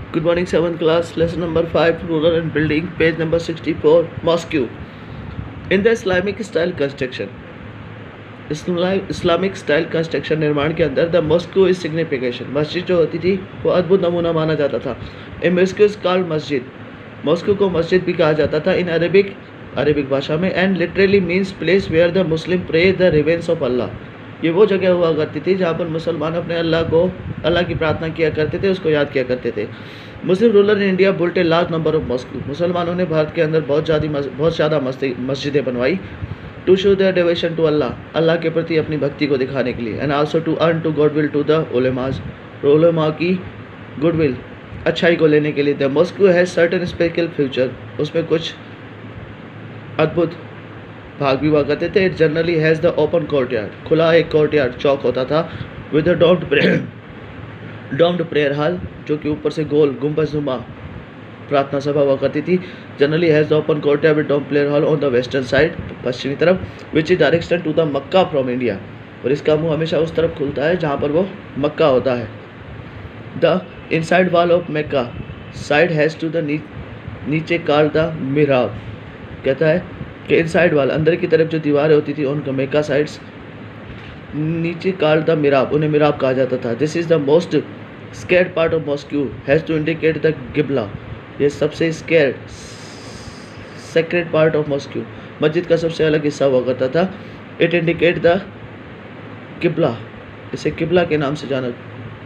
Good morning, 7th class, lesson number 5, Rural and Building, page number 64, Mosque. In the Islamic style construction, Islamic style construction निर्माण के अंदर the Moscow is signification, मस्जिद जो होती थी वो अद्भुत नमूना माना जाता था। ए मॉस्को इज कॉल्ड मस्जिद, मॉस्को को मस्जिद भी कहा जाता था इन अरेबिक भाषा में, and literally means place where the Muslim pray the reverence of Allah. ये वो जगह हुआ करती थी जहाँ पर मुसलमान अपने अल्लाह की प्रार्थना किया करते थे, उसको याद किया करते थे। Muslim ruler in India built a large number of mosques, मुसलमानों ने भारत के अंदर बहुत ज़्यादा मस्जिदें बनवाई। To show their devotion to Allah के प्रति अपनी भक्ति को दिखाने के लिए, and also to earn to goodwill to the ulemas, उलेमा की गुडविल अच्छाई को लेने के लिए। The mosques has certain special features, उसमें कुछ अद्भुत भाग भी हुआ करते थे। It generally has the open courtyard, खुला एक कोर्टयार्ड चौक होता था, with the doomed prayer hall, जो कि ऊपर से गोल गुंबदनुमा प्रार्थना सभा हुआ करती थी। Generally has the open courtyard with domed prayer hall on the western side, पश्चिमी तरफ, which is direction to the Mecca from India, और इसका मुंह हमेशा उस तरफ खुलता है जहाँ पर वो मक्का होता है। The inside wall of Mecca side has to the niche called the mihrab, कहता है कि इनसाइड वाल अंदर की तरफ जो दीवारें होती थी उनका मेका साइड्स नीचे कॉल्ड द मिहराब, उन्हें मिहराब कहा जाता था। This is the most sacred part of mosques has to indicate the qibla, ये सबसे सेक्रेट पार्ट ऑफ मॉस्को, मस्जिद का सबसे अलग हिस्सा हुआ करता था। इट इंडिकेट द किबला, इसे किबला के नाम से जाना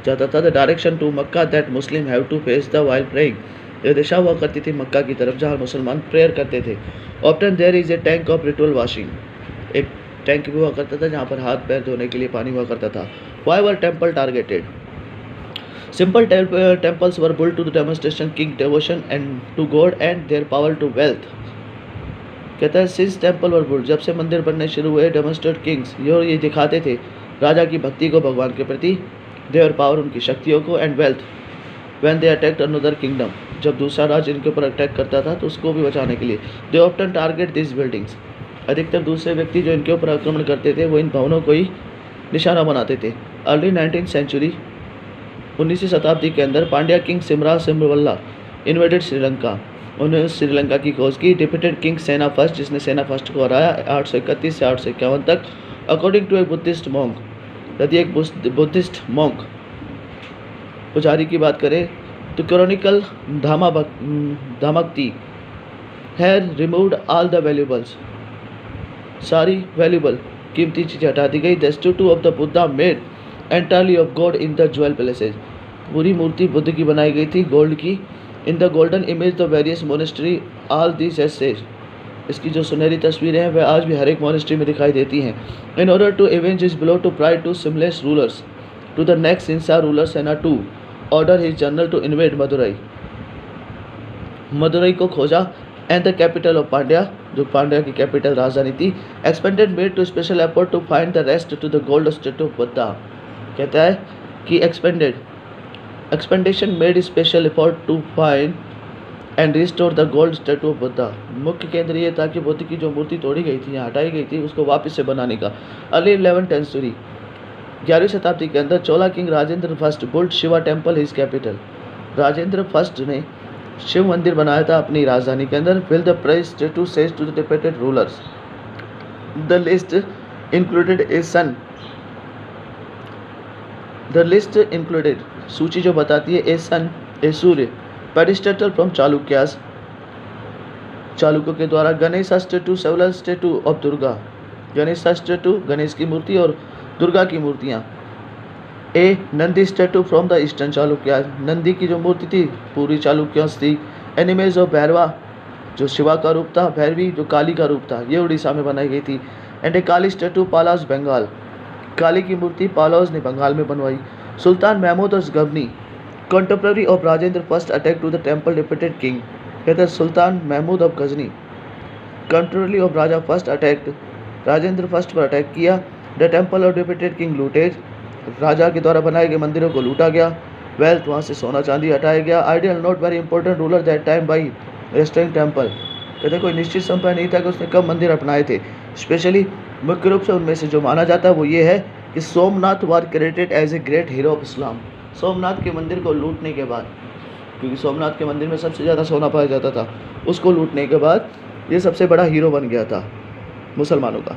जाता था। The direction to Mecca that Muslim have to face the while praying, यह दिशा हुआ करती थी मक्का की तरफ जहाँ मुसलमान प्रेयर करते थे। Often there is a tank of ritual washing, एक टैंक भी हुआ करता था जहाँ पर हाथ पैर धोने के लिए पानी हुआ करता था। Why were temple targeted, simple temples were built to the demonstration king devotion and to God and their power to wealth, कहता है since temple were built, जब से मंदिर बनने शुरू हुए, demonstrate kings, ये दिखाते थे राजा की भक्ति को भगवान के प्रति, their power उनकी शक्तियों को, and wealth when they attacked another kingdom, जब दूसरा राज्य इनके ऊपर अटैक करता था तो उसको भी बचाने के लिए। they often target these buildings, अधिकतर दूसरे व्यक्ति जो इनके ऊपर आक्रमण करते थे वो इन भवनों को ही निशाना बनाते थे। अर्ली 19th century, 19वीं शताब्दी के अंदर पांड्या किंग सिमरवल्ला इन्वेडेड श्रीलंका, उन्होंने श्रीलंका की खोज की। डिप्यूटेड किंग सेना फर्स्ट, जिसने सेना फर्स्ट को हराया 831 से 851 तक। According to a Buddhist monk, यदि एक बुद्धिस्ट मॉन्क पुजारी की बात करें तो क्रॉनिकल धामक्ति had removed all the valuables, सारी वैल्यूबल कीमती चीज़ें हटा दी गई। The statue of the Buddha made entirely of gold in the jewel palaces, पूरी मूर्ति बुद्ध की बनाई गई थी गोल्ड की। In the golden image the various monastery all this एसेज, इसकी जो सुनहरी तस्वीरें हैं वह आज भी हर एक मोनेस्ट्री में दिखाई देती हैं। In order to avenge his blow to pride to Sinhalese rulers to the next इंसा रूलर सेना to order his general to invade Madurai, Madurai को खोजा, and the capital of Pandya, जो पांड्या की कैपिटल राजधानी थी। Expedition made to special effort to find the rest to the gold state of Buddha, कहता है कि expedition made special effort to find and restore the gold statue of Buddha, मुख्य केंद्र ये था कि बुद्ध की जो मूर्ति तोड़ी गई थी या हटाई गई थी उसको वापस से बनाने का। अर्ली 11th century, 11वीं शताब्दी के अंदर Chola king Rajendra first built Shiva temple his capital, Rajendra first ने शिव मंदिर बनाया था अपनी राजधानी के अंदर। Will the price statue says to the deputed rulers, the list included a son, the list included सूची जो बताती है ए सन ए सूर्य, पेरिस्टेटल फ्रॉम चालुक्यास, चालुक्यों के द्वारा। Ganesh statue several statue of Durga, Ganesh statue Ganesh की मूर्ति और दुर्गा की मूर्तियाँ। A Nandi statue from the eastern Chalukyas, Nandi की जो मूर्ति थी पूरी चालुक्यों से थी। एनिमेज ऑफ भैरवा, जो शिवा का रूप था, भैरवी जो काली का रूप था, ये उड़ीसा में बनाई गई थी। And a Kali statue Palas Bengal, Kali की मूर्ति पालोज ने बंगाल में बनवाई। Sultan Mahmud Ghazni, contemporary of Rajendra first attack to the temple deputed king, कहते हैं sultan Mahmud of Ghazni contemporary of Raja first attack, Rajendra first पर अटैक किया। The temple of deputed king लूटेज, राजा के द्वारा बनाए गए मंदिरों को लूटा गया। वेल्थ, वहाँ से सोना चांदी हटाया गया। Ideal not very important ruler that time by restoring temple, कहते कोई निश्चित समय नहीं था कि उसने कब मंदिर अपनाए थे। स्पेशली मुख्य रूप से उनमें से जो माना जाता है वो ये है कि Somnath was credited as a great hero of Islam, Somnath के मंदिर को लूटने के बाद क्योंकि सोमनाथ के मंदिर में सबसे ज़्यादा सोना पाया जाता था। उसको लूटने के बाद ये सबसे बड़ा हीरो बन गया था मुसलमानों का।